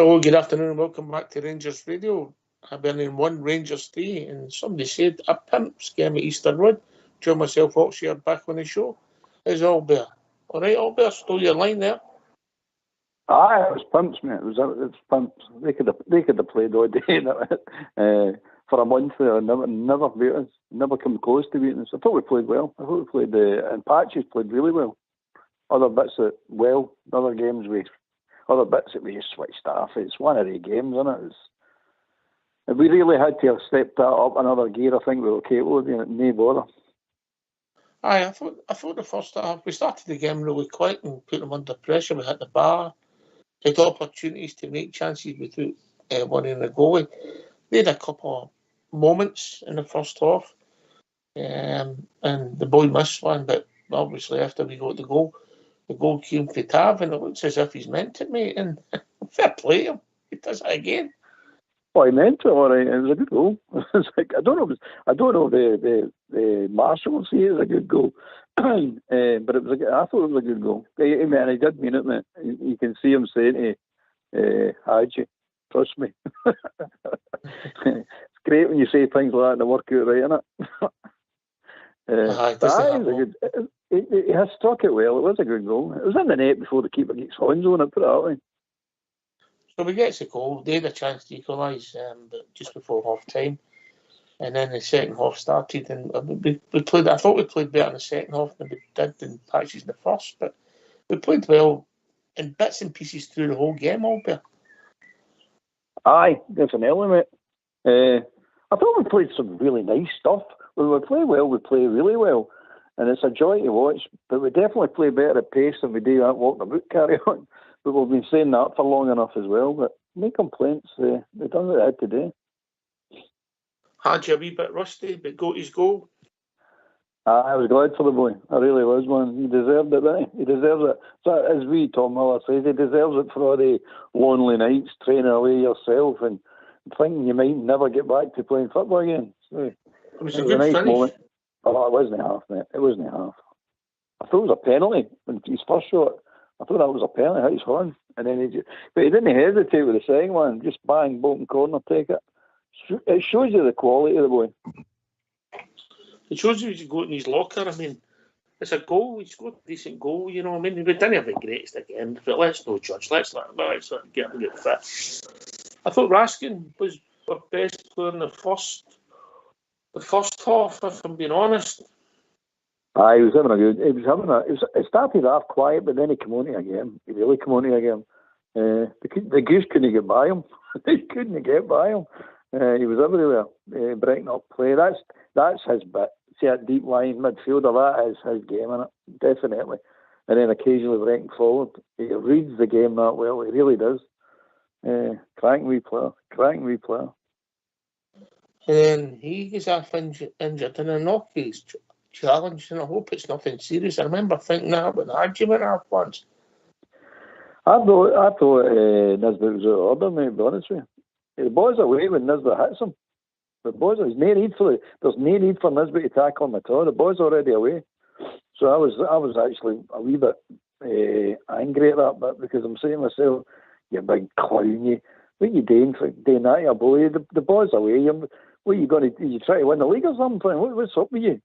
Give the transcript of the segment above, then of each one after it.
Well, good afternoon and welcome back to Rangers Radio. Hibernian 1, Rangers 3, and somebody said a pimp's game at Easter Road. Joe myself, Oxshire, back on the show. How's Albert? All right, Albert, stole your line there. Aye, it was pimps, mate. It was pimps. They could have played all day for a month there. Never beat us. Never come close to beating us. I thought we played well. I thought we played and Patches played really well. Other bits that other games other bits that we just switched off. It's one of the games, isn't it? If we really had to have stepped that up another gear, I think we were capable of doing it. No bother. Aye, I thought the first half we started the game really quick and put them under pressure. We hit the bar, had opportunities to make chances without winning the goalie. They had a couple of moments in the first half, and the boy missed one, but obviously after we got the goal came for Tav, and it looks as if he's meant it, mate. And fair play to him, he does it again. Well, he meant it, all right. It was a good goal. It's like, I don't know if the Marshall will see it as a good goal, but I thought it was a good goal. He did mean it, mate. You can see him saying to Hadji, trust me. It's great when you say things like that and they work out right, isn't it? He has struck it well. It was a good goal. It was in the net before the keeper gets hands on it, put it that way. So we get the goal. They had a chance to equalise, but just before half time, and then the second half started, and we played. I thought we played better in the second half than we did in patches in the first, but we played well in bits and pieces through the whole game, Albert. Aye, definitely, mate. I thought we played some really nice stuff. When we play well, we play really well, and it's a joy to watch. But we definitely play better at pace than we do at walk the boot carry on. But we've been saying that for long enough as well. But no complaints. They've done what they had to do. Had you a wee bit rusty, but got his goal? I was glad for the boy. I really was, man. He deserved it, didn't he? He deserves it. So, as Tom Miller says, he deserves it for all the lonely nights training away yourself and thinking you might never get back to playing football again. So, it was a good nice finish. Moment. Oh, it wasn't half, mate. It wasn't half. I thought it was a penalty when his first shot. I thought that was a penalty, hit his horn. And then but he didn't hesitate with the second one. Just bang, bottom corner, take it. It shows you the quality of the boy. It shows you he's got in his locker. I mean, it's a goal. He's got a decent goal, you know. I mean, we didn't have the greatest again, but let's not judge. Let's get him get fit. I thought Raskin was our best player in the first half, if I'm being honest. Aye, he was having a good. It started off quiet, but then he came on again. He really came on again. The goose couldn't get by him. He couldn't get by him. He was everywhere, breaking up play. That's his bit. See that deep line midfielder. That is his game, innit? Definitely. And then occasionally breaking forward. He reads the game that well. He really does. Cracking wee player. And then he gets off injured in a knock. He's challenged, and I hope it's nothing serious. I remember thinking that when Hadji went off once. I thought Nisbet was out of order, mate, to be honest with you. The ball's away when Nisbet hits him. There's no need for Nisbet to tackle him at all. The ball's already away. So I was actually a wee bit angry at that bit, because I'm saying to myself, you big clown, you. What are you doing for doing that to a boy? The ball's away. What are you going to do? You try to win the league or something? What's up with you?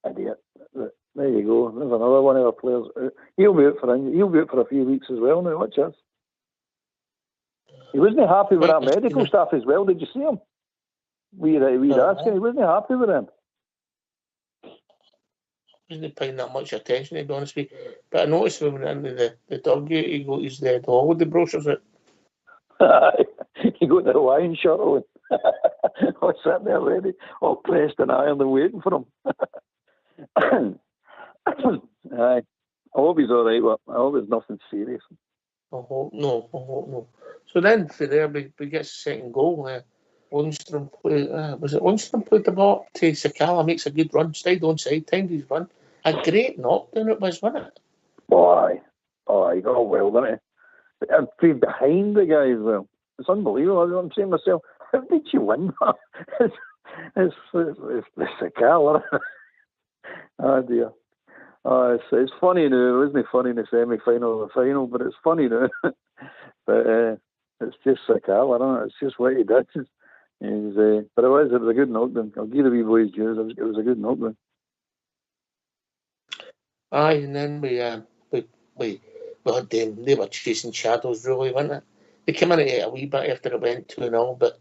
Idiot. There you go. There's another one of our players. He'll be out for a few weeks as well now. Watch this. He wasn't happy with that medical staff as well. Did you see him? We're asking. He wasn't happy with them. Wasn't paying that much attention, to be honest with you. But I noticed when we went into the dugout, he got his dog with the brochures out. He got the Hawaiian shirt on. I was sitting there ready, all pressed and ironed and waiting for him. Aye. I hope he's all right, but I hope it's nothing serious. I hope no. So then, for there, we get the second goal. Lundstrom played. Was it Lundstrom played the ball to Sakala? Makes a good run, stayed onside, timed his run. A great knockdown it was, wasn't it? Boy, he got well, didn't he? And played behind the guy as well. It's unbelievable. I'm saying to myself, how did you win that? It's the Sakala. Oh dear. It's funny now. It wasn't funny in the semi-final or the final, but it's funny now. But It's just Sakala, isn't it? It's just what he did. But it was a good knockdown. I'll give the wee boys dues. It was a good knockdown. Aye, and then we had them. They were chasing shadows, really, weren't they? They came in at it a wee bit after it went 2-0, but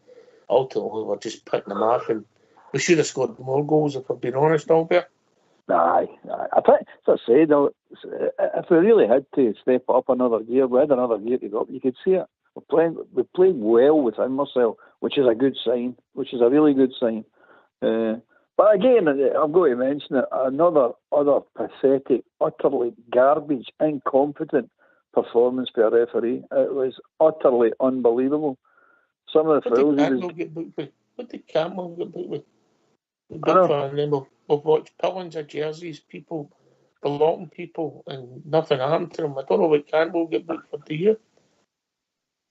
ultimately we were just picking them off, and we should have scored more goals if we're being honest, Albert. Aye. I think, as I said, if we really had to step up another gear, we had another gear to go up. You could see it. We played well within Marcel, which is a good sign, which is a really good sign. But again, I'm going to mention it, other pathetic, utterly garbage, incompetent performance by a referee. It was utterly unbelievable. Some of the fouls. What did Campbell get booked with? We've watched pillings of jerseys, people blocking people, and nothing happened to them. I don't know what Campbell get booked for, do you?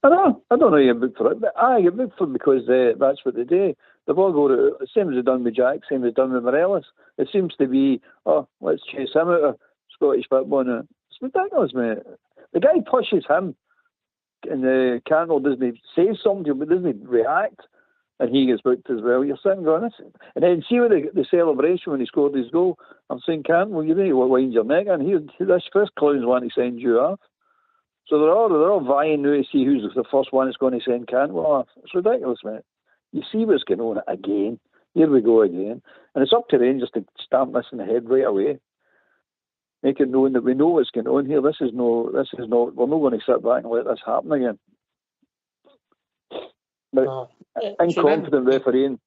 I don't know you get booked for it, but I get booked for it because that's what they do. They've all got it, same as they've done with Jack, same as they've done with Morelos. It seems to be, let's chase him out of Scottish football now. It's ridiculous, mate. The guy pushes him, and the Cantwell doesn't say something, but doesn't react, and he gets booked as well. You're sitting going, and then see with the celebration when he scored his goal. I'm saying, Cantwell, you need to wind your neck, and this first clown's one to send you off. So they're all vying now to see who's the first one that's going to send Cantwell off. It's ridiculous, mate. You see what's going on again. Here we go again. And it's up to Rangers to stamp this in the head right away. Make it known that we know what's going on here. We're not going to sit back and let this happen again. But incompetent refereeing.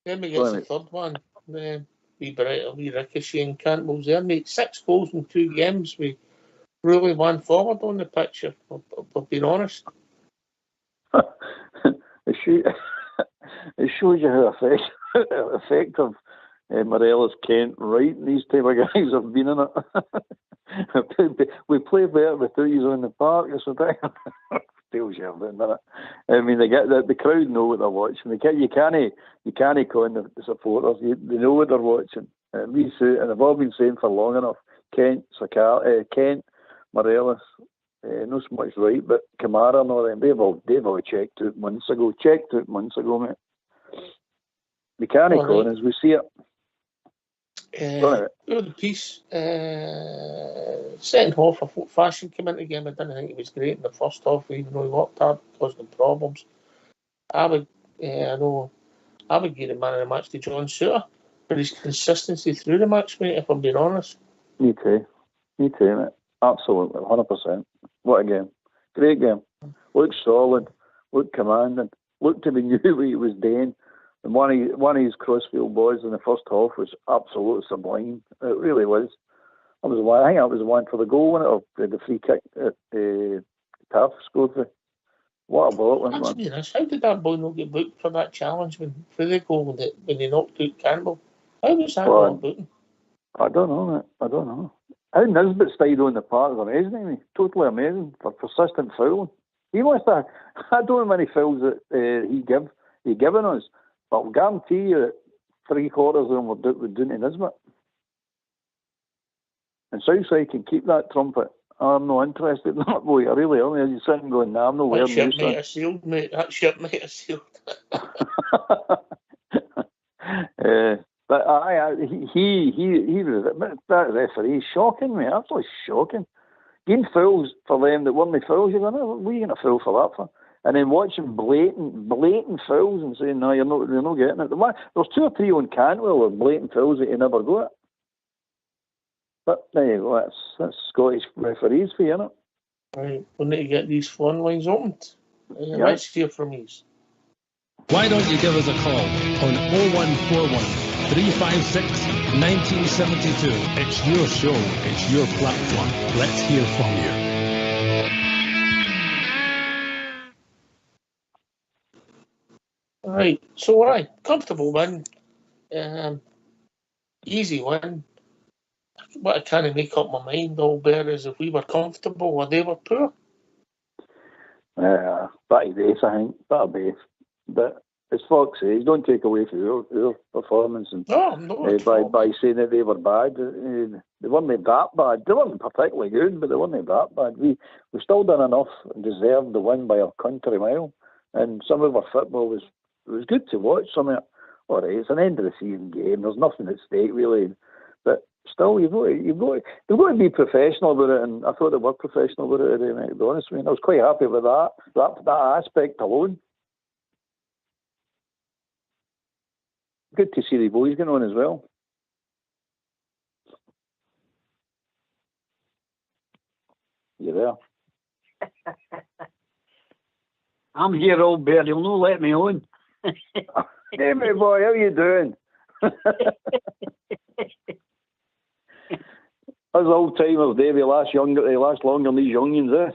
Then we get the third one. Wee Ricochet and Cantwell's there, mate. 6 goals in 2 games. We really won forward on the pitch, if we're being honest. It shows you how effective Morelos, Kent, Wright, and these type of guys have been in it. We play better without you on the park. It's ridiculous. Tells you everything, doesn't it? I mean, the crowd know what they're watching. You can't con the supporters. They know what they're watching. And I've all been saying for long enough. Kent, Morelos, not so much Wright, but Kamara and all them. They've all checked out months ago, mate. We can't con as we see it. The piece, second half, I thought Fashion came into the game. I didn't think it was great in the first half, even though he worked hard, caused them problems. I would give the man of the match to John Suter for his consistency through the match, mate, if I'm being honest. Me too, mate. Absolutely, 100%. What a game. Great game. Looked solid, looked commanding, looked to be knew what he was doing. And one of his crossfield boys in the first half was absolutely sublime. It really was. I think that was the one for the goal, wasn't it? Or the free kick that Taff scored for. What a ball it was. How did that boy not get booked for that challenge for the goal when he knocked out Campbell? How was that not booked? I don't know, mate. I don't know. How Nisbet stayed on the park is amazing to me. Totally amazing for persistent fouling. He must have. I don't know how many fouls that he given us. But I'll guarantee you that 3/4 of them were doing to Nisbet. And Southside can keep that trumpet. I'm not interested in that boy. I really am. You're sitting going, nah, I'm not wearing this. That ship might have sealed, mate. That ship might have sealed. But that referee is shocking, mate. Absolutely shocking. Getting fouls for them that weren't fouls, you're going, what are you going to foul for that for? And then watching blatant fouls and saying, no, you're not getting it. There's 2 or 3 on Cantwell with blatant fouls that you never got. But there you go, that's Scottish referees for you, isn't it? Right, we need to get these phone lines opened. Let's hear from these. Why don't you give us a call on 0141 356 1972. It's your show, it's your platform. Let's hear from you. Right, so comfortable win, easy win. What I can't make up my mind, Albert, is if we were comfortable or they were poor. Batty base, I think. Batty base. But as Fox says, don't take away from your performance and by saying that they were bad. They weren't that bad. They weren't particularly good, but they weren't that bad. We still done enough and deserved the win by a country mile. And some of our football was good to watch. Some of it, all right, it's an end of the season game. There's nothing at stake really, but still, they've got to be professional about it. And I thought they were professional about it today, mate, to be honest with you. I was quite happy with that aspect alone. Good to see the boys getting on as well. You there? I'm here, old bear. You'll not let me on. Hey, my boy, how you doing? Us old timers, Davey, last longer than these youngins, eh?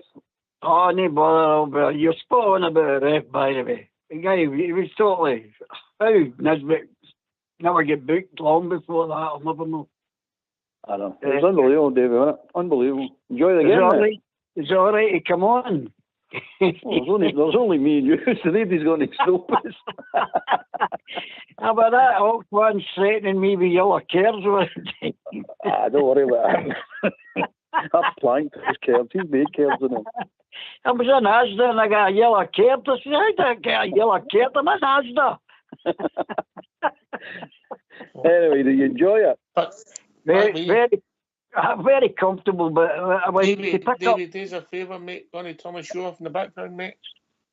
Oh, no bother, old bear. You're spot on about the ref, by the way. The guy, he was totally... How Nisbet never get booked long before that, I'll never know. I know. It was unbelievable, Davey, wasn't it? Unbelievable. Enjoy the game, mate. It's all right to come on. Well, there's only me and you, so nobody's going to stop us. How about that? Old one threatening me with yellow cards. Don't worry about that. I've planked his cards. He's made cards in him. I was in Asda and I got a yellow card. I said, I didn't get a yellow card. I'm in Asda. Anyway, do you enjoy it? Very comfortable, but I was David, do us a favour, mate. Going to turn the show off in the background, mate.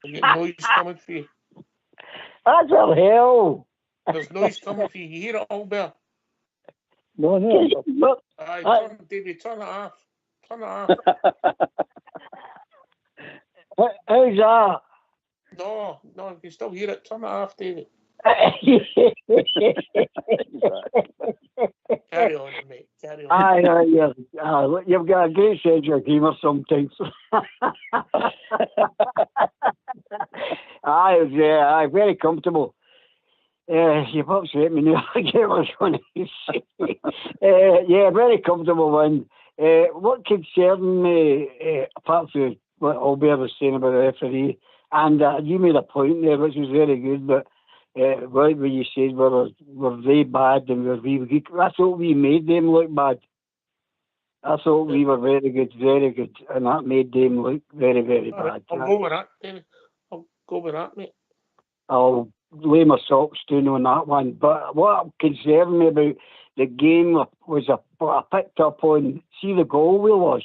We're getting noise coming for you. That's all hell. There's noise coming for you. You hear it, Albert? No. David, turn it off. Turn it off. How's that? No, you can still hear it. Turn it off, David. Carry on, mate. Carry on. You've got a great sense of humour sometimes. Aye, very comfortable. You've upset me now. I get what I was going to say. Very comfortable one. What concerned me, apart from what Albert was saying about the referee, and you made a point there, which was very good, but right what you said, we're very bad and we're very good. I thought we made them look bad. I thought we were very good, and that made them look very, very bad. I'll go with that, David. I'll go with that, mate. I'll lay my socks down on that one. But what concerned me about the game was I picked up on, see the goal we lost.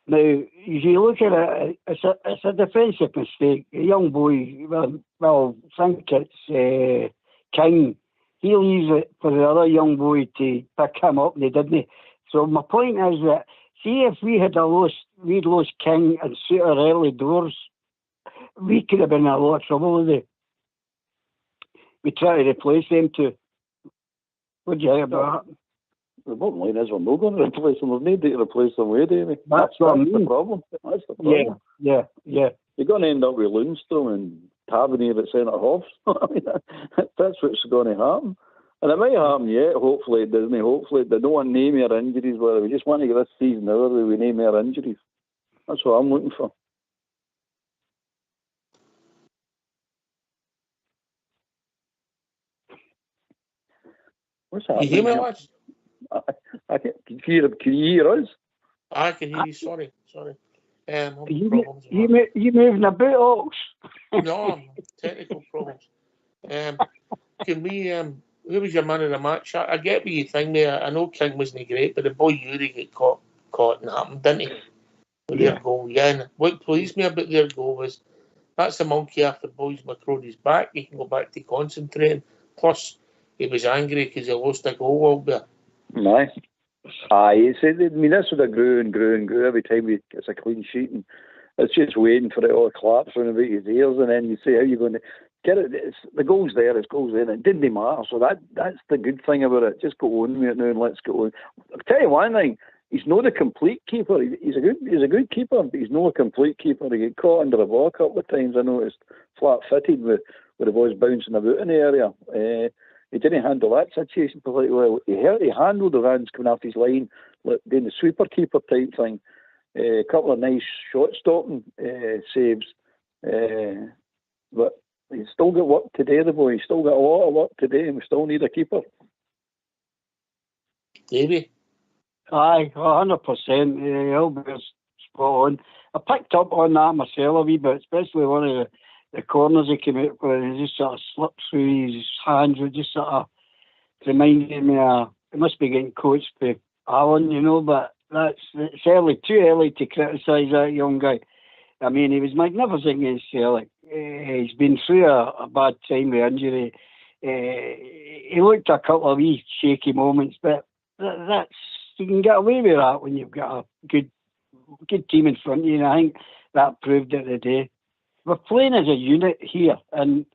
Now, if you look at it, it's a defensive mistake. A young boy, well, I think it's King. He leaves it for the other young boy to pick him up, and he didn't. So my point is that, see, if we'd lost King and Suter early doors, we could have been in a lot of trouble with it. We try to replace them too. What do you think about that? The bottom line is we're not going to replace them. There's nobody to replace them with, Davey. That's what I mean. The problem. That's the problem. Yeah. You're going to end up with Lundstrom and Tavernier at centre half. I mean, that's what's going to happen. And it might happen yet. Hopefully it doesn't. Hopefully they don't want name more injuries. Whether we just want to get this season over with name more injuries. That's what I'm looking for. What's happening? You hear me, lads? Can you hear us? I can hear you. Sorry. You moving about, Ox? No, technical problems. Can we? Who was your man of the match? I get what you think there. I know King wasn't great, but the boy Yuri got caught and happened, didn't he? With their goal, and what pleased me about their goal was that's the monkey after boys McCrory's back. He can go back to concentrating. Plus, he was angry because he lost a goal all there. Nice. Aye, I mean, this would have grew and grew and grew every time it's a clean sheet, and it's just waiting for it all to collapse around about his ears, and then you say, how are you going to get it? The goal's there, and it didn't matter. So that's the good thing about it. Just go on with it now and let's go on. I'll tell you one thing, he's not a complete keeper. He's a good keeper, but he's not a complete keeper. He got caught under the ball a couple of times, I noticed, flat-footed with the boys bouncing about in the area. He didn't handle that situation particularly well. He handled the runs coming off his line, like doing the sweeper keeper type thing. A couple of nice shot stopping saves. But he's still got work to do, the boy. He's still got a lot of work to do, and we still need a keeper. Davey? Aye, 100%. Albert's spot on. I picked up on that myself a wee bit, especially one of the corners he came out with. He just sort of slipped through his hands, with just sort of reminded me of, he must be getting coached by Alan, but it's too early to criticise that young guy. I mean, he was magnificent against Celtic. He's been through a bad time with injury. He looked a couple of wee shaky moments, but that's, you can get away with that when you've got a good team in front of you, and I think that proved it today. We're playing as a unit here, and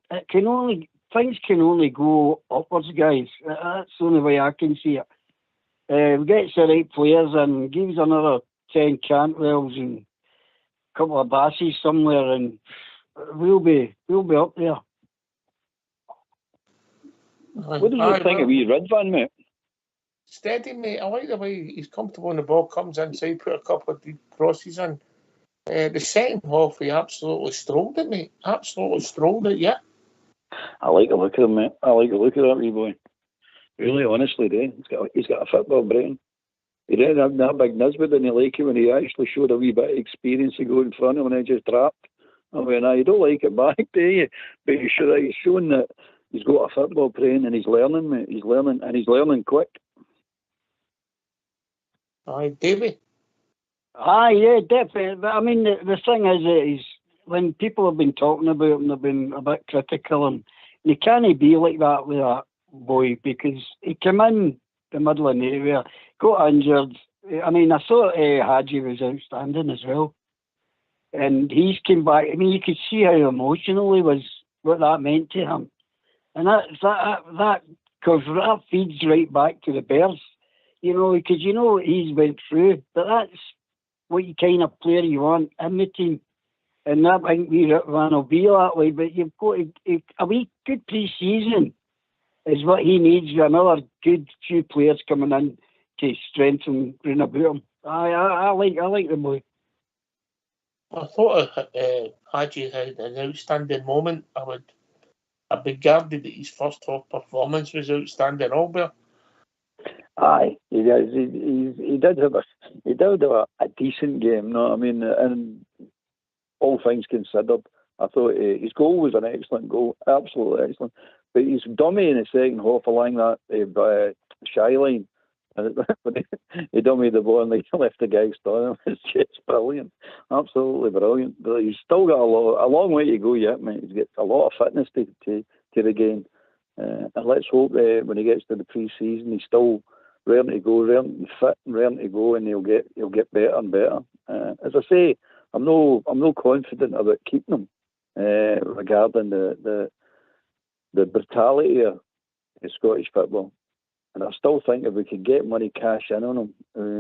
things can only go upwards, guys. That's the only way I can see it. Gets the right players and gives another 10 Cantwells and a couple of Basses somewhere, and we'll be up there. What did you think of wee Ridvan, mate? Steady, mate. I like the way he's comfortable on the ball, comes inside, put a couple of deep crosses in. The second half, he absolutely strolled it, mate. Absolutely strolled it, yeah. I like the look of him, mate. I like the look of that wee boy. Really, honestly, he's got a football brain. He didn't have that big Nisbet, didn't like it when he actually showed a wee bit of experience to go in front of him and he just dropped. I mean, you don't like it back, do you? But he's shown that he's got a football brain and he's learning, mate. He's learning, and he's learning quick. Aye, Davey. Aye, yeah, definitely. But I mean, the thing is when people have been talking about him, they've been a bit critical, and he can't be like that with that boy, because he came in the middle of nowhere, got injured. I mean, I thought Hadji was outstanding as well, and he's came back. I mean, you could see how emotional he was, what that meant to him, and that feeds right back to the Bears, because he's went through, but that's what kind of player you want in the team. And that I think Ridvan will be that way, but you've got a wee good pre-season is what he needs, with another good few players coming in to strengthen round about him. I like the boy. I thought Hadji had an outstanding moment. I regarded that his first half performance was outstanding, Albert. Aye, he does. He did have a decent game. No, I mean, and all things considered, I thought his goal was an excellent goal, absolutely excellent. But he's dummy in the second half along that shy line, and he dummied the ball and he left the guy standing. It's just brilliant, absolutely brilliant. But he's still got a long way to go yet, mate. He's got a lot of fitness to regain, and let's hope when he gets to the pre-season, he's still raring to go, raring to go, and he'll get better and better. As I say, I'm no confident about keeping him regarding the brutality of Scottish football, and I still think if we could get money cash in on him,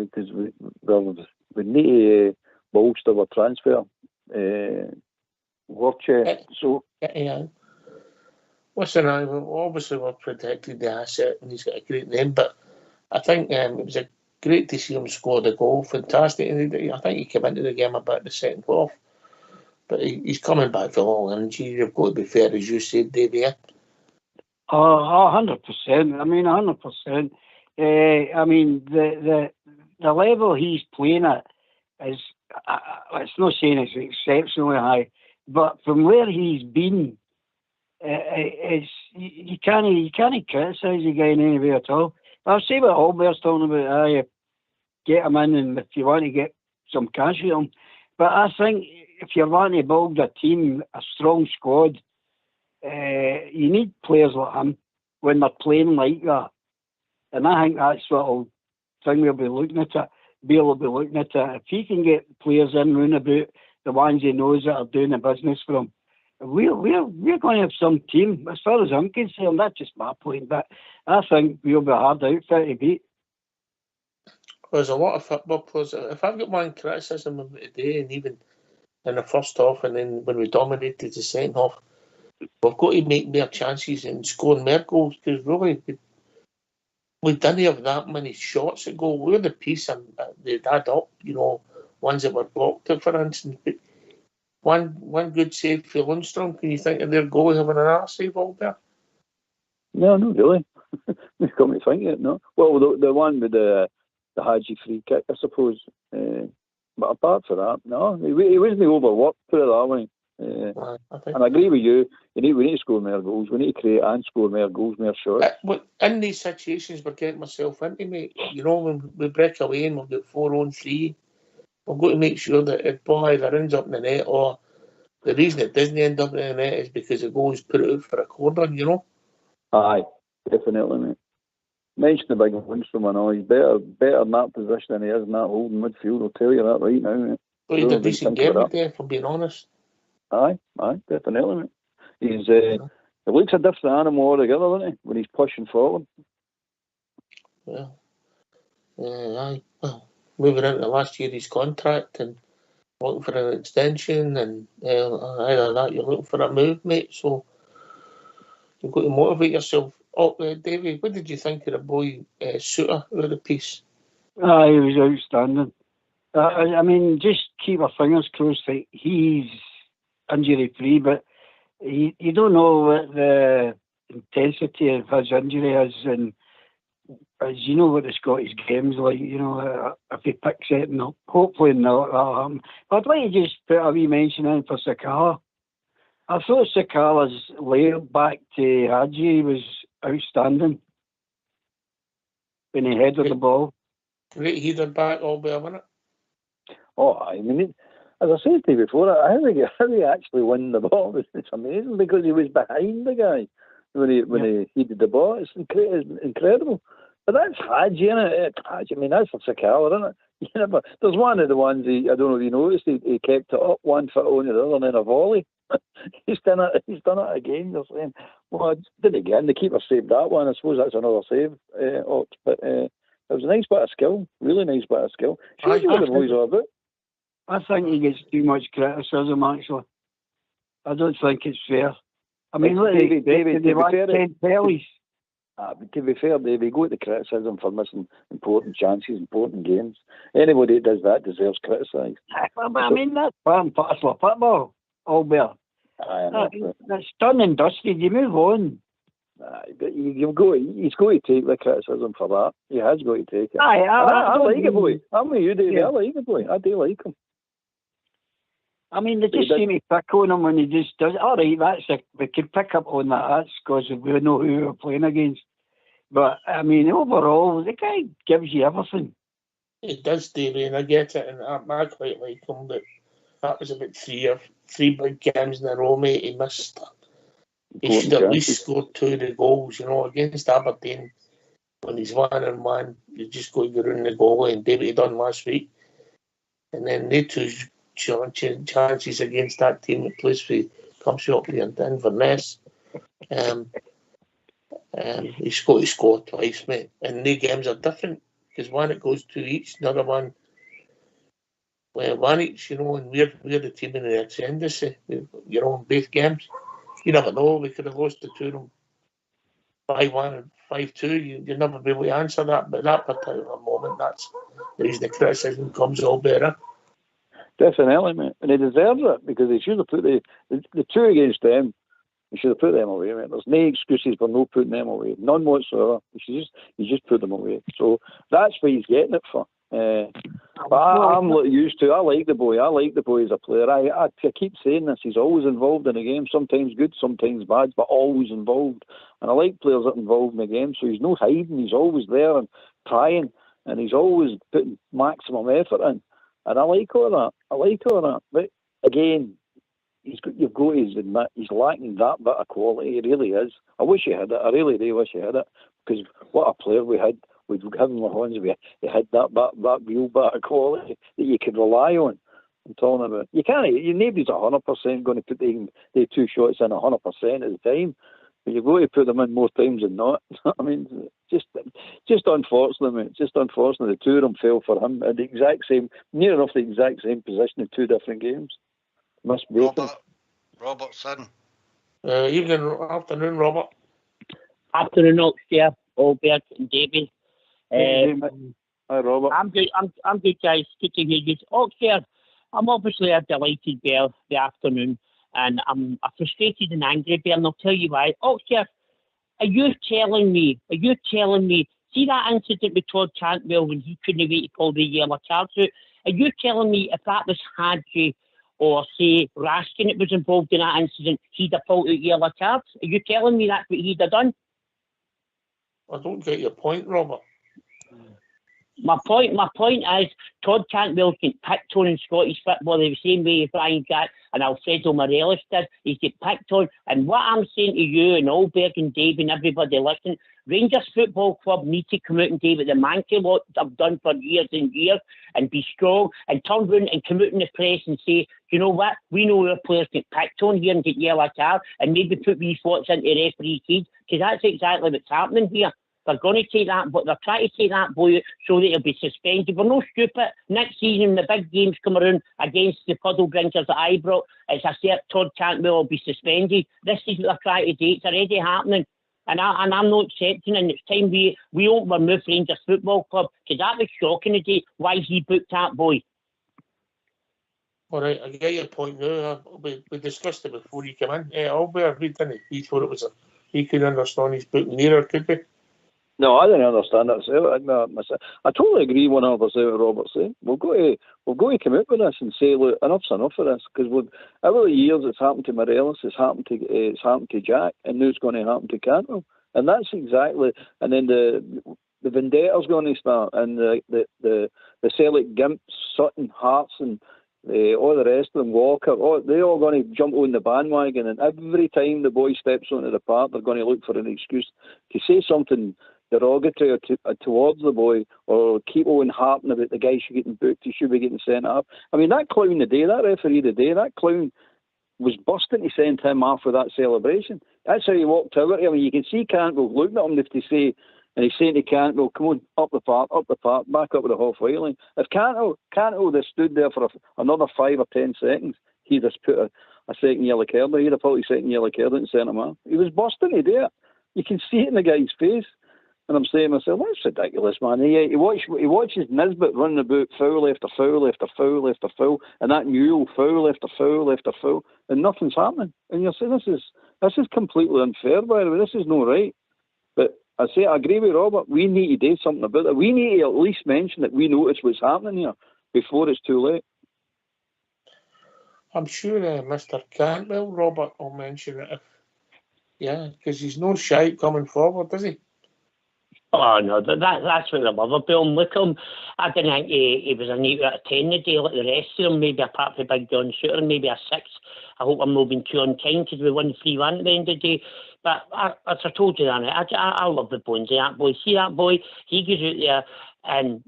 because we need to bolster our transfer war chest. So yeah. Listen, obviously we're protected the asset, and he's got a great name, but I think it was great to see him score the goal. Fantastic. And I think he came into the game a bit in the second half, but he's coming back for long energy. You've got to be fair, as you said, Davey. 100%. I mean, 100%. I mean, the level he's playing at is, it's not saying it's exceptionally high, but from where he's been, you can't criticise the guy in any way at all. I'll say what Albert's talking about. Get him in, and if you want to get some cash with him. But I think if you're wanting to build a team, a strong squad, you need players like him when they're playing like that. And I think that's what we'll be looking at it. Bill will be looking at it. If he can get players in round about, the ones he knows that are doing the business for him, we're going to have some team. As far as I'm concerned, that's just my point. But I think we'll be a hard outfit to beat. There's a lot of football players. If I've got one criticism of it today, and even in the first half, and then when we dominated the second half, we've got to make more chances and score more goals, because really we didn't have that many shots at goal. We're the piece, and they'd add up, ones that were blocked, for instance. But one good save for Lundstrom. Can you think of their goal having an arse save all there? No, not really. You come to think it, no. Well, the one with the the Hadji free kick, I suppose. But apart from that, no, he wasn't overworked, put it that way. And I agree with you. We need to score more goals. We need to create and score more goals, more shots. In these situations we're getting myself into, mate, you know, when we break away and we've got 4-on-3, we've got to make sure that the ball either ends up in the net, or the reason it doesn't end up in the net is because the goal's put it out for a corner, you know. Aye, definitely, mate. Mention the big ones from I know. He's better in that position than he is in that holding midfield. I'll tell you that right now, mate. Well, he did a decent game today, if I'm being honest. Aye, definitely, mate. He's he looks a different animal altogether, doesn't he, when he's pushing forward. Well, aye. Well, moving into last year's contract and looking for an extension, and either that you're looking for a move, mate. So you've got to motivate yourself. Oh, Davey, what did you think of the boy Suter out of the piece? He was outstanding. I mean, just keep our fingers crossed that he's injury free, but you don't know what the intensity of his injury is, and as you know what the Scottish game's like, you know, if he picks it, and hopefully not that'll happen. But I'd like to just put a wee mention in for Sakala. I thought Sakala's layup back to Hadji was outstanding when he headed the ball. Great header back all by a minute. Oh, I mean, as I said to you before, how he actually won the ball, it's amazing, because he was behind the guy when he headed the ball. It's incredible. But that's Hadji, innit? I mean, that's for Sakala, isn't it? There's one of the ones, I don't know if you noticed, he kept it up 1 foot on the other and then a volley. He's done it again. They're saying, well, did it again. The keeper saved that one. I suppose that's another save. But it was a nice bit of skill. Really nice bit of skill. Shows you what the boys are about. I think he gets too much criticism, actually. I don't think it's fair. I mean, look, David, they like 10 penalties. To be fair, David, go to the criticism for missing important chances, important games. Anybody that does that deserves criticised. I mean, that's part and parcel of football, Albert. That's done and dusted. You move on. But he's got to take the criticism for that. He has got to take it. I like it, boy. I'm with you, David. Yeah. I like it, boy. I do like him. I mean, they just seem to pick on him when he just does it. All right, we can pick up on that. That's because we know who we're playing against. But, I mean, overall, the guy gives you everything. He does, Davey, and I get it, and I quite like him, but that was about three big games in a row, mate. He missed. He should at least score 2 of the goals, you know, against Aberdeen. When he's 1-on-1, you just go to run the goal, and Davey done last week. And then they 2 chances against that team that plays for Cumshotley and Inverness. He's got to score twice, mate. And the games are different, because one it goes 2 each, another one 1 each, you know, and we're the team in the ascendancy, you know, in both games. You never know, we could have lost the 2 of them 5-1 and 5-2. You'll never be able to answer that, but at that particular moment, that's the reason the criticism comes all better. Definitely, mate. And he deserves it, because they should have put the 2 against them. You should have put them away, mate. There's no excuses for not putting them away. None whatsoever. You just put them away. So that's what he's getting it for. But I'm used to. I like the boy. I like the boy as a player. I keep saying this. He's always involved in the game. Sometimes good, sometimes bad, but always involved. And I like players that are involved in the game. So he's no hiding. He's always there and trying. And he's always putting maximum effort in. And I like all that. But again, you've got to admit he's lacking that bit of quality. He really is. I wish he had it. I really do wish he had it, because what a player we had. We'd given the Horns. He had that real bit of quality that you could rely on. I'm talking about. You can't. Nobody's 100% going to put the 2 shots in 100% at the time. But you've got to put them in more times than not. I mean, just unfortunate, mate. Just unfortunate. The 2 of them fell for him at the exact same, near enough the exact same position in 2 different games. Must be Robertson. Afternoon, Robert. Afternoon, Oxford, Albert and Davey. Hi, Robert. I'm good, guys. Good to hear you. Oxford, I'm obviously a delighted bear the afternoon, and I'm a frustrated and angry bear, and I'll tell you why. Oxford, are you telling me See that incident with Todd Cantwell when he couldn't wait to pull the yellow cards out? Are you telling me if that was Hadji or, say, Raskin that was involved in that incident, he'd have pulled out yellow cards? Are you telling me that's what he'd have done? I don't get your point, Robert. My point is, Todd Cantwell can picked on in Scottish football the same way as Ryan Gatt and Alfredo Morelos did. He's get picked on. And what I'm saying to you and Alberg and Dave and everybody listening, Rangers Football Club need to come out and do what the Mankey lot have done for years and years and be strong and turn around and come out in the press and say, you know what, we know our players get picked on here and get yellow card and maybe put wee thoughts into referee feed, because that's exactly what's happening here. They're going to take that, but they're trying to take that boy so that he'll be suspended. We're no stupid. Next season, the big games come around against the puddle bringers that I brought. It's a cert Todd Cantwell will be suspended. This is what they're trying to do. It's already happening. And I'm not accepting, and it's time we won't remove Rangers Football Club, because that was shocking today, why he booked that boy. All right, I get your point now. We discussed it before you came in. Albert, he thought it was he could understand his book nearer, could we? No, I didn't understand that. I totally agree 100% with Robert saying. We've got to come out with this and say, look, enough's enough of this, because over the years it's happened to Morelos, it's happened to Jack, and now it's going to happen to Cantwell, and that's exactly. And then the vendetta's going to start, and the Celtic Gimps, Sutton, Hearts, and all the rest of them, Walker, they're all going to jump on the bandwagon, and every time the boy steps onto the park, they're going to look for an excuse to say something derogatory towards the boy, or keep on harping about the guy should be getting booked, he should be getting sent up. I mean, that clown today, that referee today, that clown was busting to send him off with that celebration. That's how he walked out. I mean, you can see Cantwell looking at him if they say, and he's saying to Cantwell, come on, up the park, back up with the halfway line. If Cantwell had stood there for another 5 or 10 seconds, he'd just put a second yellow card there. He'd have put a second yellow card and sent him off. He was busting to do it. You can see it in the guy's face. And I'm saying to myself, that's ridiculous, man. He watches Nisbet running about foul after foul after foul after foul, and that Newell foul after foul after foul, and nothing's happening. And you're saying this is completely unfair, by the way. This is not right. But I agree with Robert. We need to do something about it. We need to at least mention that we notice what's happening here before it's too late. I'm sure Mr. Cantwell, Robert, will mention it. Because he's no shy coming forward, does he? Oh, no, that's what I love about him. Look at him. I didn't think he was an 8 out of 10 today like the rest of them, maybe apart from Big John Shooter, maybe a 6. I hope I'm not being too unkind because we won 3-1 at the end of the day. But as I told you, Danny, I love the bones of that boy. See that boy? He goes out there and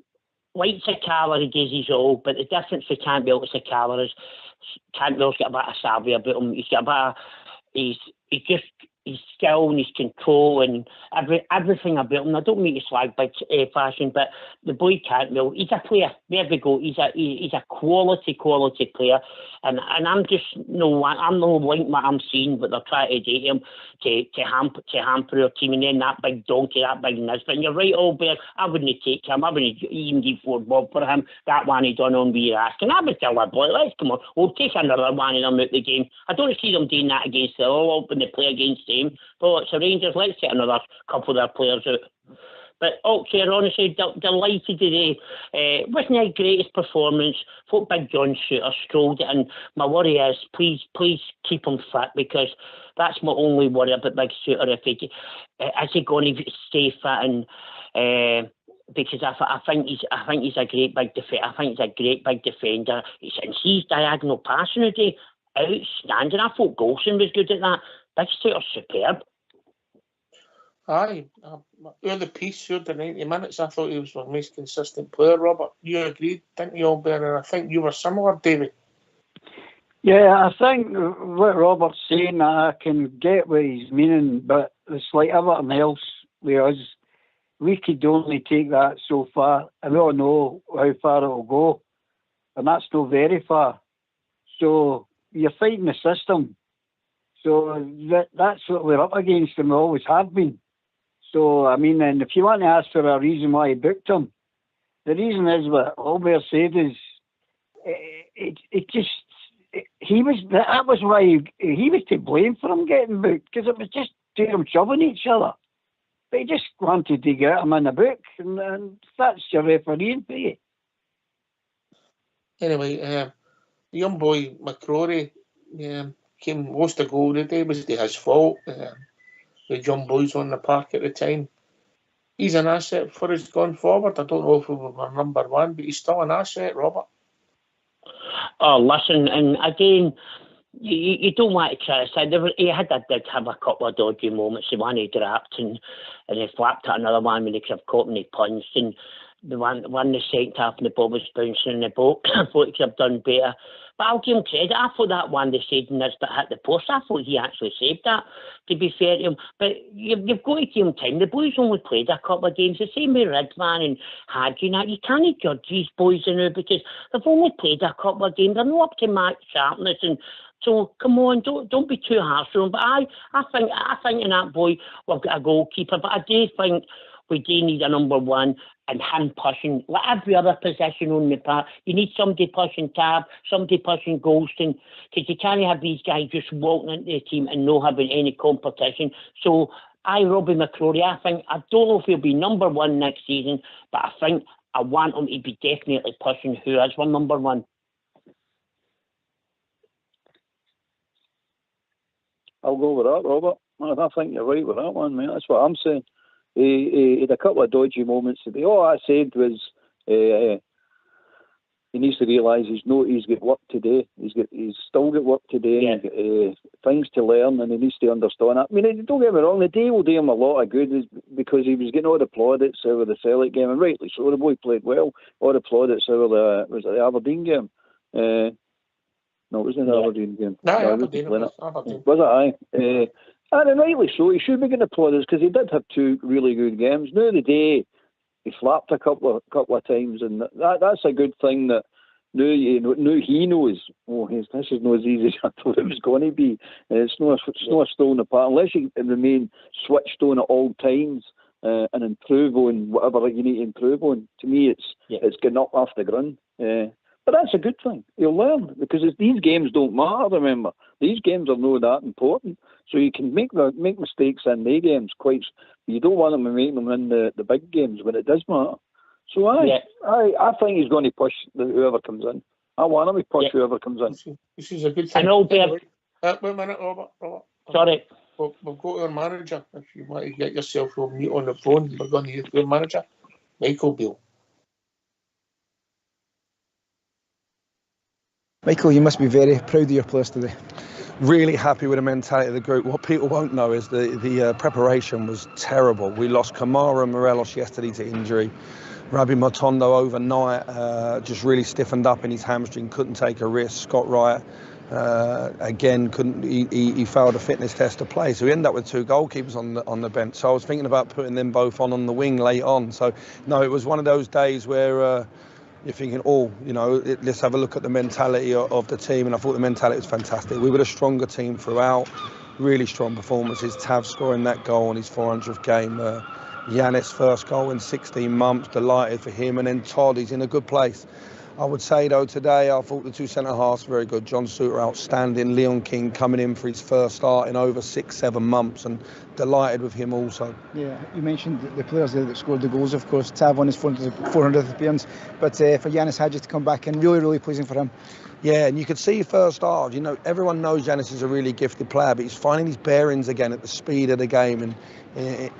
lights a colour, he gives his all, but the difference with Cantwell with the colour is Cantwell's got a bit of savvy about him. He's got a bit of, his skill and his control and everything about him. I don't mean to slag by fashion, but the boy Cantwell, he's a player. There we go. He's a quality player, and I'm just I'm no like what I'm seeing, but they're trying to date him to hamper our team, and then that big donkey, that big Nisbet. And you're right, Albert. I wouldn't take him. I wouldn't even give 4 bob for him. That one he done on we asking. I would tell that boy, let's come on, we'll take another one of them out the game. I don't see them doing that against the all when they play against them. But it's the Rangers. Let's get another couple of their players out. But okay, honestly, delighted today. Wasn't a greatest performance. Thought Big John Shooter strolled it, and my worry is, please keep him fit, because that's my only worry about Big Shooter. Is he going to stay fit? And because I think he's a great big defender. I think he's a great big defender. And his diagonal passing today, outstanding. I thought Golson was good at that. Big Shooter's superb. Aye, the piece through the 90 minutes, I thought he was the most consistent player, Robert. You agreed, didn't you, Albert? And I think you were similar, David. Yeah, I think what Robert's saying, I can get what he's meaning, but it's like everything else with us. We could only take that so far, and we all know how far it will go, and that's not very far. So you're fighting the system. So that's what we're up against, and we always have been. So, I mean, and if you want to ask for a reason why he booked him, the reason is what Albert said is, that was why he was to blame for him getting booked, because it was just two of them shoving each other. But he just wanted to get him in the book, and that's your refereeing for you. Anyway, the young boy McCrory lost a goal today. Was it his fault? The young boys on the park at the time. He's an asset for us going forward. I don't know if we were number one, but he's still an asset, Robert. Oh, listen, and again, you don't want to criticise. He did have a couple of dodgy moments. The one he dropped and he flapped at another one when he could have caught and he punched. And the one the second half and the ball was bouncing in the boat. I thought he could have done better. But I'll give him credit. I thought that one they said Nisbet hit the post. I thought he actually saved that, to be fair to him. But you've got to give him time. The boys only played a couple of games. The same with Ridvan and Hadji. You can't judge these boys now because they've only played a couple of games. They're not up to match sharpness. And so come on, don't be too harsh on him. But I think in that boy we've got a goalkeeper. But I do think we do need a number one. And him pushing, like every other position on the park, you need somebody pushing Tab, somebody pushing Goldstein, because you can't have these guys just walking into the team and not having any competition. So, Robbie McCrory, I don't know if he'll be number one next season, but I think I want him to be definitely pushing who is one number one. I'll go with that, Robert. I think you're right with that one, mate. That's what I'm saying. He had a couple of dodgy moments today. All I said was he needs to realise he's got work today. He's still got work today. Yeah. And things to learn, and he needs to understand that. I mean, don't get me wrong. The day will do him a lot of good because he was getting all the plaudits over the Celtic game, and rightly so. The boy played well. All the plaudits over the Aberdeen game. No, it wasn't the Aberdeen game. No, Aberdeen. Aberdeen. Was it? And rightly so, he should be getting applauded because he did have two really good games. Now the day he flapped a couple of times, and that's a good thing that now he knows. Oh, this is not as easy as I thought it was going to be. It's not a stone apart unless you remain switched on at all times and improve on whatever you need to improve on. To me, it's getting up off the ground. But that's a good thing. You'll learn because these games don't matter. Remember, these games are not that important. So you can make mistakes in the games. You don't want them to make them in the big games when it does matter. So I think he's going to push whoever comes in. I want him to push whoever comes in. This is a good thing. I know, Bear. Wait a minute, Robert. Sorry. We'll go to our manager. If you want to get yourself on mute on the phone, we're going to use your manager, Michael Beale. Michael, you must be very proud of your players today. Really happy with the mentality of the group. What people won't know is the preparation was terrible. We lost Kamara and Morelos yesterday to injury. Rabbi Matondo overnight just really stiffened up in his hamstring, couldn't take a risk. Scott Wright again couldn't. He failed a fitness test to play, so we ended up with two goalkeepers on the bench. So I was thinking about putting them both on the wing late on. So no, it was one of those days where. You're thinking, let's have a look at the mentality of the team. And I thought the mentality was fantastic. We were a stronger team throughout, really strong performances. Tav scoring that goal on his 400th game. Yanis' first goal in 16 months, delighted for him. And then Todd, he's in a good place. I would say, though, today I thought the two centre-halves were very good. John Suter outstanding. Leon King coming in for his first start in over 6-7 months, and delighted with him also. Yeah, you mentioned the players there that scored the goals, of course. Tav on his 400th appearance, but for Yanis Hadji to come back in, really, really pleasing for him. Yeah, and you could see first half, everyone knows Yanis is a really gifted player, but he's finding his bearings again at the speed of the game and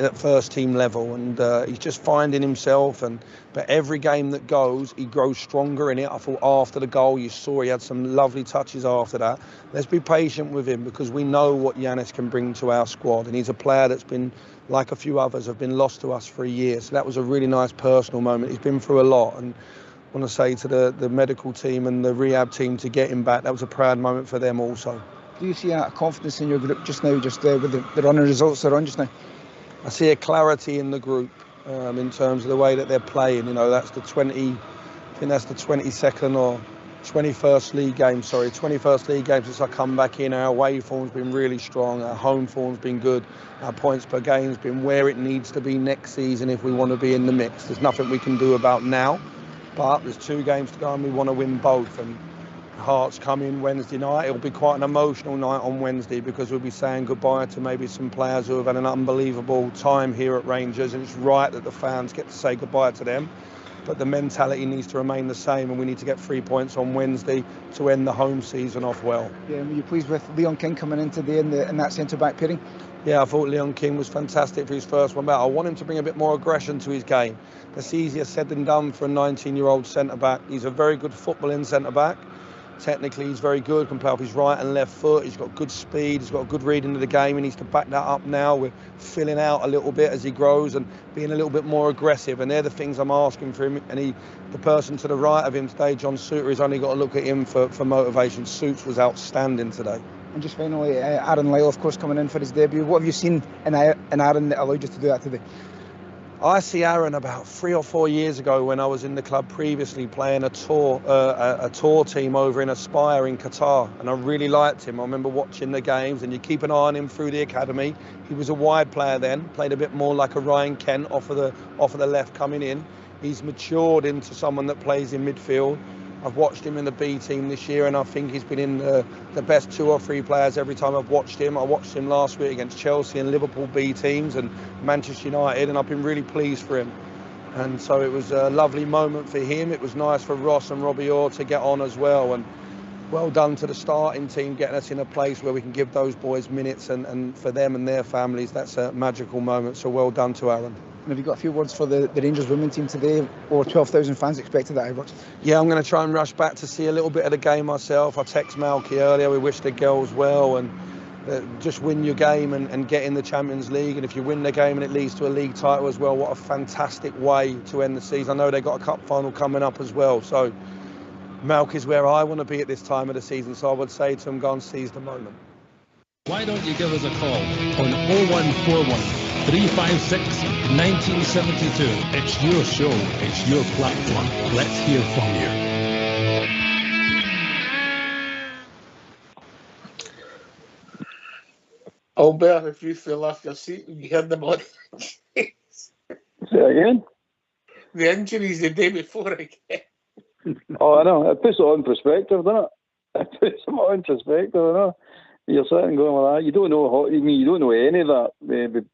at first team level, and he's just finding himself. But every game that goes, he grows stronger in it. I thought after the goal, you saw he had some lovely touches after that. Let's be patient with him because we know what Yanis can bring to our squad, and he's a player that's been, like a few others, have been lost to us for a year. So that was a really nice personal moment. He's been through a lot, and I want to say to the medical team and the rehab team to get him back, that was a proud moment for them also. Do you see a confidence in your group just now, with the running results they're on just now? I see a clarity in the group in terms of the way that they're playing. That's the 22nd or 21st league game. 21st league game since I come back in. Our away form's been really strong. Our home form's been good. Our points per game's been where it needs to be next season if we want to be in the mix. There's nothing we can do about now. But there's 2 games to go and we want to win both. And Hearts come in Wednesday night. It'll be quite an emotional night on Wednesday because we'll be saying goodbye to maybe some players who have had an unbelievable time here at Rangers, and it's right that the fans get to say goodbye to them. But the mentality needs to remain the same, and we need to get 3 points on Wednesday to end the home season off well. Yeah, were you pleased with Leon King coming in today in that centre-back pairing? Yeah, I thought Leon King was fantastic for his first one back. I want him to bring a bit more aggression to his game. That's easier said than done for a 19-year-old centre-back. He's a very good footballing centre-back. Technically, he's very good, can play off his right and left foot. He's got good speed. He's got a good reading of the game. He needs to back that up now. We're filling out a little bit as he grows and being a little bit more aggressive. And they're the things I'm asking for him. And the person to the right of him today, John Suter, has only got to look at him for motivation. Suits was outstanding today. And just finally, Aaron Lyle, of course, coming in for his debut. What have you seen in Aaron that allowed you to do that today? I see Aaron about 3 or 4 years ago when I was in the club previously playing a tour team over in Aspire in Qatar, and I really liked him. I remember watching the games, and you keep an eye on him through the academy. He was a wide player then, played a bit more like a Ryan Kent off of the left coming in. He's matured into someone that plays in midfield. I've watched him in the B team this year, and I think he's been in the best 2 or 3 players every time I've watched him. I watched him last week against Chelsea and Liverpool B teams and Manchester United, and I've been really pleased for him. And so it was a lovely moment for him. It was nice for Ross and Robbie Orr to get on as well. And well done to the starting team, getting us in a place where we can give those boys minutes, and for them and their families, that's a magical moment. So well done to Aaron. And have you got a few words for the Rangers women team today? Over 12,000 fans expected at Ibrox. Yeah, I'm going to try and rush back to see a little bit of the game myself. I texted Malky earlier. We wish the girls well, and just win your game and get in the Champions League. And if you win the game and it leads to a league title as well, what a fantastic way to end the season. I know they've got a cup final coming up as well. So Malky's where I want to be at this time of the season. So I would say to them, go and seize the moment. Why don't you give us a call on 0141 356 1972. It's your show, it's your platform. Let's hear from you. Albert, if you fell off your seat when you heard the body. Say again? The injuries the day before again. Oh, I know. It puts it on perspective, doesn't it? It puts it on perspective, I know. You're sitting going like that. You don't know you don't know any of that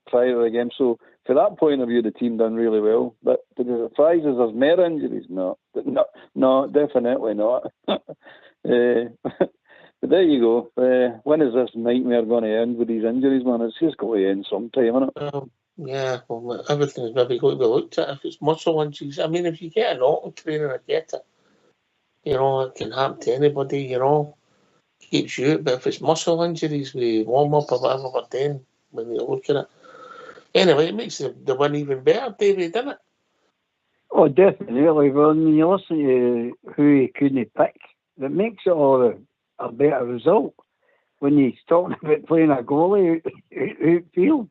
prior to the game. So from that point of view, the team done really well. But the surprise is there's more injuries. No, definitely not. But there you go. When is this nightmare going to end with these injuries, man? It's just going to end sometime, isn't it? Yeah, well, everything's maybe going to be looked at. If it's muscle injuries, I mean, if you get a knock in training, I get it. You know, it can happen to anybody, you know. Keeps you, but if it's muscle injuries, we warm up or whatever we're doing when you look at it. Anyway, it makes the win even better, David, doesn't it? Oh, definitely. Well, when you listen to who he couldn't pick, it makes it all a better result. When he's talking about playing a goalie outfield,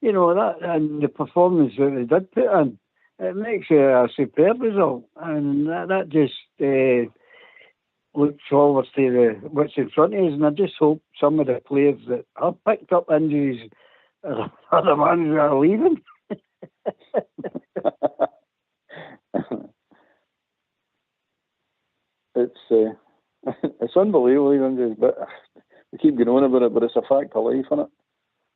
you know, that and the performance that they did put in, it makes it a superb result. And that just look forward to what's in front of us, and I just hope some of the players that have picked up injuries are the ones who are leaving. It's unbelievable, even, but we keep going on about it, but it's a fact of life, isn't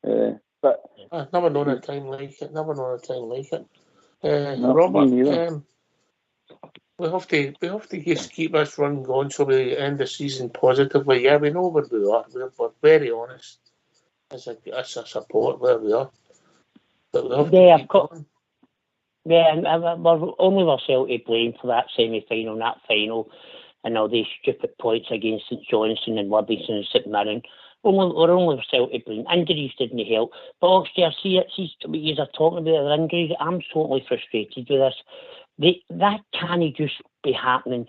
it? But I've never known a time like it. No, Robert, we have to just keep this run going so we end the season positively. Yeah, we know where we are. We're very honest as a support where we are. But we have to keep going. Yeah, and we're only ourselves to blame for that semi-final and that final and all these stupid points against St Johnstone and Livingston and St Mirren. We're only ourselves to blame. Injuries didn't help. But obviously, I see it. You are talking about the injuries. I'm totally frustrated with this. That can't just be happening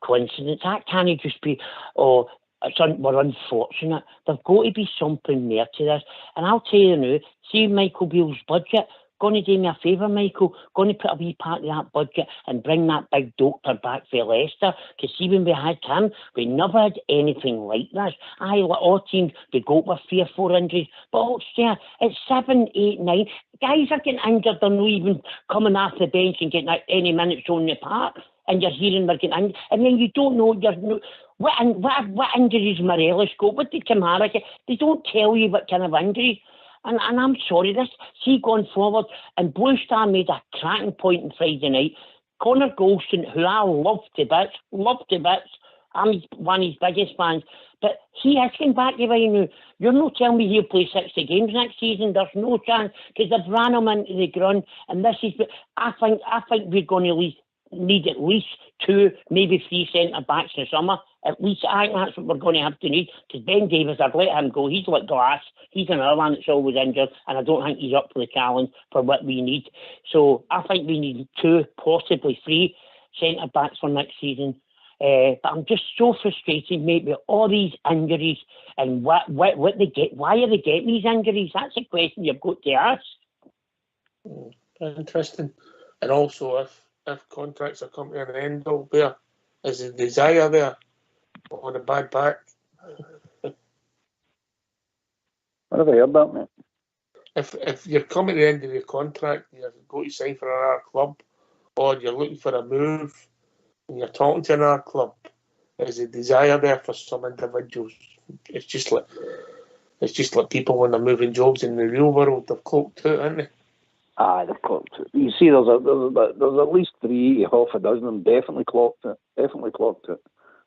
coincidence. That can't just be, we're unfortunate. There's got to be something there to this. And I'll tell you now, see Michael Beale's budget, going to do me a favour, Michael, going to put a wee part of that budget and bring that big doctor back for Leicester. Because see, when we had him, we never had anything like this. All teams, they go with 3 or 4 injuries. But also, it's 7, 8, 9. Guys are getting injured, they're not even coming off the bench and getting any minutes on the park. and you're hearing they're getting injured, and then you don't know what injuries Morelos got, what did Kamara get? They don't tell you what kind of injuries. And I'm sorry, going forward, and Blue Star made a cracking point on Friday night. Connor Golston, who I love to bits, I'm one of his biggest fans, but he has come back to now. You're not telling me he'll play 60 games next season. There's no chance, because they've ran him into the ground, and this is. I think we're going to need at least 2, maybe 3 centre backs in the summer. At least I think that's what we're going to have to need, because Ben Davies, I've let him go. He's like glass. He's another one that's always injured, and I don't think he's up for the challenge for what we need. So I think we need 2, possibly 3 centre backs for next season. But I'm just so frustrated, mate, with all these injuries and what they get. Why are they getting these injuries? That's a question you've got to ask. Interesting. And also, if contracts are coming to an end, where is the desire there on a bad back? I never heard that, mate. If you're coming to the end of your contract, you've got to sign for another club, or you're looking for a move, and you're talking to another club, there's a desire there for some individuals. It's just like people when they're moving jobs in the real world, they've cloaked out, haven't they? Aye, they've clocked it. You see, there's at least 3, half a dozen of them definitely clocked it.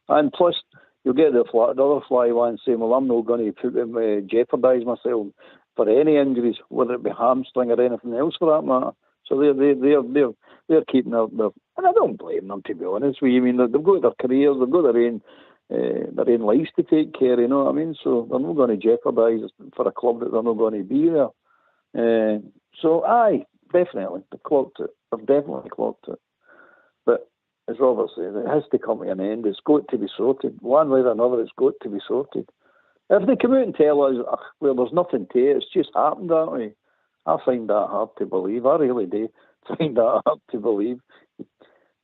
And plus, you'll get the other fly one saying, well, I'm not going to jeopardise myself for any injuries, whether it be hamstring or anything else for that matter. So they're keeping their, and I don't blame them, to be honest with you. I mean, they've got their careers, they've got their own lives to take care, you know what I mean? So they're not going to jeopardise for a club that they're not going to be there. So, aye, definitely, they've clocked it. They've definitely clocked it. But, as Robert says, it has to come to an end. It's got to be sorted. One way or another, it's got to be sorted. If they come out and tell us, well, there's nothing to it, it's just happened that way, I find that hard to believe. I really do find that hard to believe. I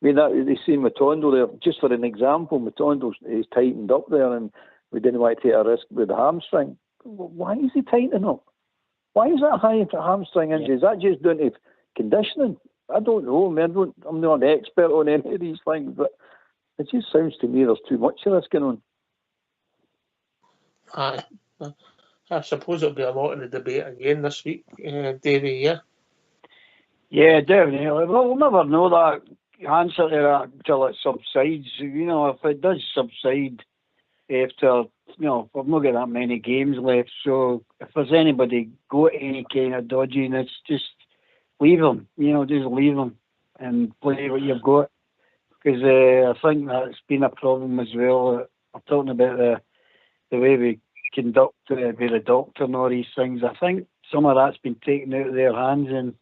mean, they see Matondo there, just for an example, Matondo is tightened up there and we didn't want to take a risk with the hamstring. Why is he tightening up? Why is that high into hamstring injury? Is that just down to conditioning? I don't know. I mean, I'm not an expert on any of these things, but it just sounds to me there's too much of this going on. I suppose it'll be a lot of the debate again this week, Davey, yeah? Yeah, definitely. Well, we'll never know that answer to that until it subsides. You know, if it does subside after, you know, we've not got that many games left, so if there's anybody got any kind of dodginess, just leave them, you know, just leave them and play what you've got. Because I think that's been a problem as well. I'm talking about the way we conduct with the doctor and all these things. I think some of that's been taken out of their hands and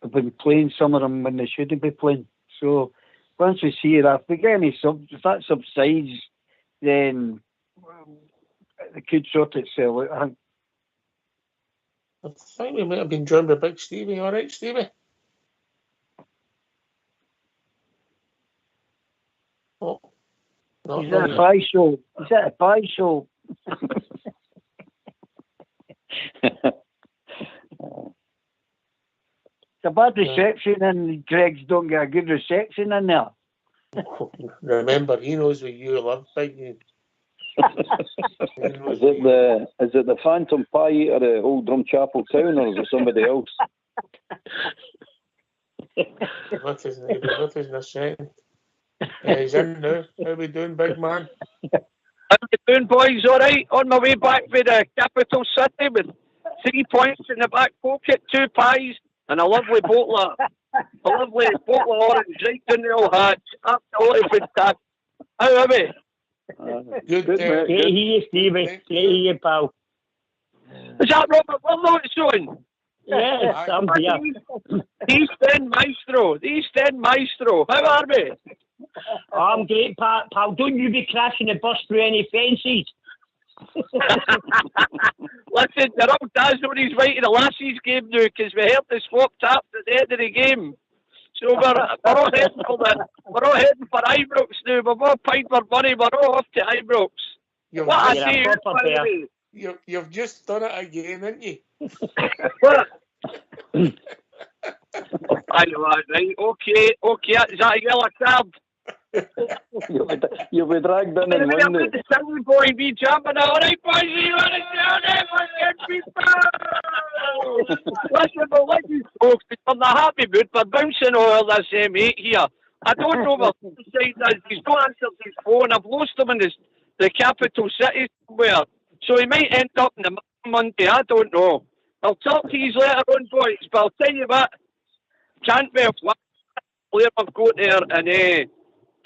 they've been playing some of them when they shouldn't be playing. So once we see that, if we get if that subsides, then it could sort itself out. I think we might have been joined by Big Stevie. All right, Stevie? Oh, is that a pie show? Is that a pie show? It's a bad reception, and Greg's don't get a good reception in there. Remember, he knows where you live, Big. Is it the Phantom Pie Eater at Old Drumchapel Town, or is it somebody else? What is the second? He's in now. How we doing, big man? How you doing, boys? All right. On my way back for the capital city with 3 points in the back pocket, 2 pies, and a lovely bottle of orange right in the old hatch. Absolutely fantastic. How are we? Good. Great to hear you, Stevie. Great to hear you, pal. Is that Robert Wilmot's on? Yes, I'm here. East End Maestro. How are we? I'm great, pal. Don't you be crashing the bus through any fences. Listen, your old dad's on his way to the Lassies game now because we heard the swap tapped at the end of the game. So we're all heading for Ibrox now. We've all paid for money. We're all off to Ibrox. You've just done it again, haven't you? What? I know that, right? Okay. Is that a yellow card? You'll be dragged in and win the silly boy be jumping. All right, boys, you want to listen, but listen, folks, I'm not happy mood for bouncing all this M8 here. I don't know what he's not answered his phone. I've lost him in the capital city somewhere. So he might end up in the Monday. I don't know. I'll talk to you later on, boys. But I'll tell you what, can't be a flat player I've got there. And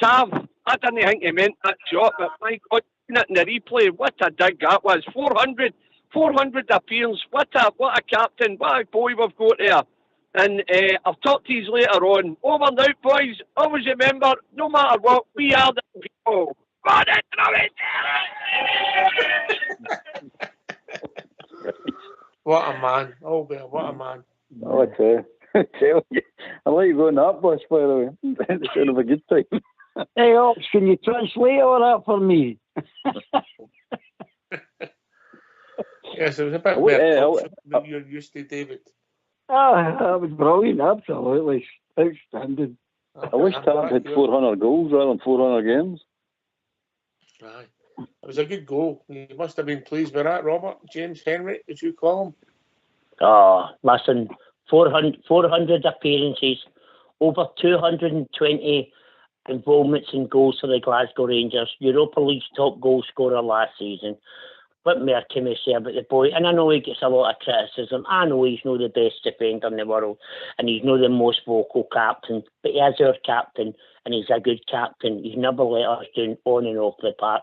Tav, I didn't think he meant that shot, but my God, seen it in the replay. What a dig that was. 400 appearance. What a captain. What a boy we've got there. And I'll talk to you later on. Over and out, boys. Always remember, no matter what, we are the people. What a man. Oh, Bill, what a man. Oh, I tell you. I'll let you go on that bus, by the way. It's kind of a good time. Hey, Ops, can you translate all that for me? Yes, it was a bit weird than you're used to, David. That was brilliant, absolutely. Outstanding. I wish Tav had 400 goals rather than 400 games. Aye. It was a good goal. You must have been pleased with that, Robert. James Henry, as you call him. Oh, listen, 400 appearances, over 220 involvements in goals for the Glasgow Rangers, Europa League's top goal scorer last season. What more can we say about the boy? And I know he gets a lot of criticism. I know he's not the best defender in the world and he's not the most vocal captain, but he is our captain and he's a good captain. He's never let us down on and off the park.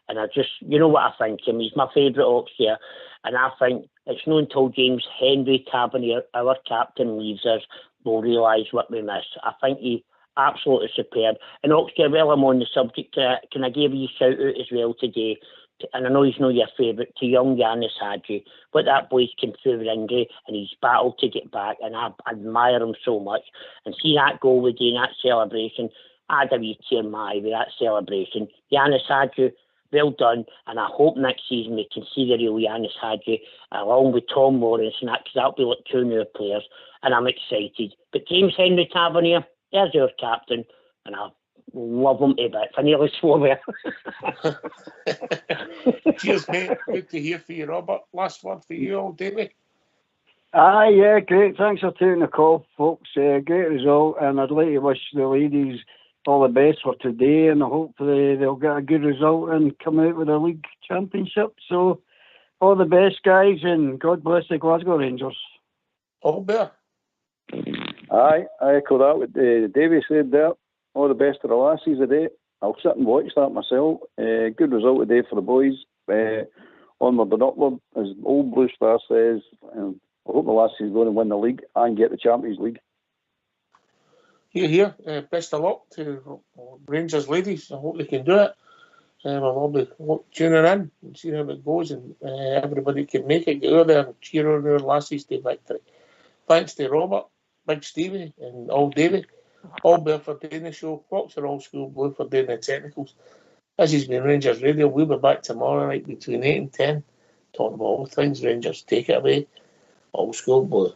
And I just, you know what I think of him? He's my favourite Ox here. And I think it's not until James Henry Tavernier, our captain, leaves us, we'll realise what we miss. I think he's absolutely superb. And Oxford, while I'm on the subject, can I give you a shout out as well today? And I know he's not your favourite, to young Yanis Hadji. What that boy's come through with injury and he's battled to get back, and I admire him so much. And see that goal with in that celebration, I had a wee tear in my eye with that celebration. Yanis Hadji, well done, and I hope next season we can see the real Yanis Hadji along with Tom Lawrence and that, because that'll be like two new players, and I'm excited. But James Henry Tavernier, there's our captain, and I love him to bits. I nearly swore there. Cheers, mate. Good to hear from you, Robert. Last word for you all, Davey. Yeah, great. Thanks for taking the call, folks. Great result, and I'd like to wish the ladies all the best for today, and hopefully they'll get a good result and come out with a league championship. So, all the best, guys, and God bless the Glasgow Rangers. All better. Aye, I echo that what Davey said there. All the best to the lassies today. I'll sit and watch that myself. Good result today for the boys. Onward and upward, as old Blue Star says. I hope the lassies go and win the league and get the Champions League. Here. Best of luck to Rangers ladies. I hope they can do it. We'll all be tuning in and see how it goes, and everybody can make it. Get out there and cheer on our lassies to victory. Thanks to Robert, Big Stevie, and all Davey. All Bear for doing the show. Fox are all school blue for doing the technicals. This has been Rangers Radio. We'll be back tomorrow night between 8 and 10, talking about all things Rangers. Take it away. All school blue.